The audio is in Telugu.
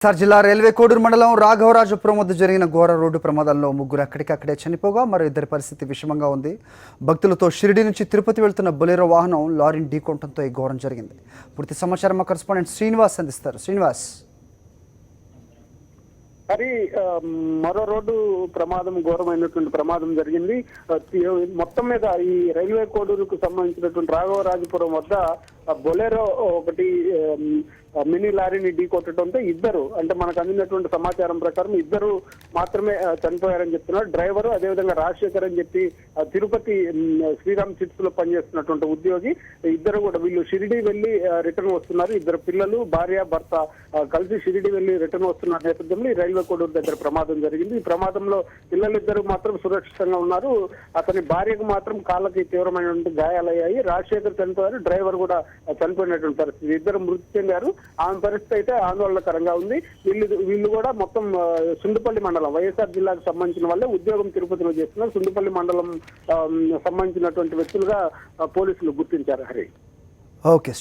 జిల్లా రైల్వే కోడూరు మండలం రాఘవరాజపురం వద్ద జరిగిన ఘోర రోడ్డు ప్రమాదంలో ముగ్గురు అక్కడికక్కడే చనిపోగా మరో ఇద్దరి పరిస్థితి విషమంగా ఉంది. భక్తులతో షిరిడి నుంచి తిరుపతి వెళ్తున్న బొలెరో వాహనం లారీని ఢీకొనడంతో ఈ ఘోరం జరిగింది. పూర్తి సమాచారం మా కరెస్పాండెంట్ శ్రీనివాస్ అందిస్తారు. శ్రీనివాస్, మరి మరో రోడ్డు ప్రమాదం, ఘోరమైనటువంటి ప్రమాదం జరిగింది. మొత్తం మీద ఈ రైల్వే కోడూరుకు సంబంధించినటువంటి రాఘవరాజపురం వద్ద బొలెరో ఒకటి మినీ లారీని ఢీకొట్టడంతో ఇద్దరు, అంటే మనకు అందినటువంటి సమాచారం ప్రకారం ఇద్దరు మాత్రమే చనిపోయారని చెప్తున్నారు. డ్రైవరు, అదేవిధంగా రాజశేఖర్ అని చెప్పి తిరుపతి శ్రీరామ్ చిట్స్ లో పనిచేస్తున్నటువంటి ఉద్యోగి. ఇద్దరు కూడా వీళ్ళు షిరిడి వెళ్లి రిటర్న్ వస్తున్నారు. ఇద్దరు పిల్లలు, భార్య, భర్త కలిసి షిరిడి వెళ్లి రిటర్న్ వస్తున్న నేపథ్యంలో ఈ రైల్వే కోడూరు దగ్గర ప్రమాదం జరిగింది. ఈ ప్రమాదంలో పిల్లలిద్దరు మాత్రం సురక్షితంగా ఉన్నారు. అతని భార్యకు మాత్రం కాళ్ళకి తీవ్రమైనటువంటి గాయాలయ్యాయి. రాజశేఖర్ చనిపోయారు, డ్రైవర్ కూడా చనిపోయినటువంటి పరిస్థితి. ఇద్దరు మృతి చెందారు. ఆమె పరిస్థితి అయితే ఆందోళనకరంగా ఉంది. వీళ్ళు కూడా మొత్తం సుండుపల్లి మండలం, వైఎస్ఆర్ జిల్లాకు సంబంధించిన వాళ్ళే, ఉద్యోగం తిరుపతిలో చేస్తున్నారు. సుండుపల్లి మండలం సంబంధించినటువంటి వ్యక్తులుగా పోలీసులు గుర్తించారు. హరి, ఓకే.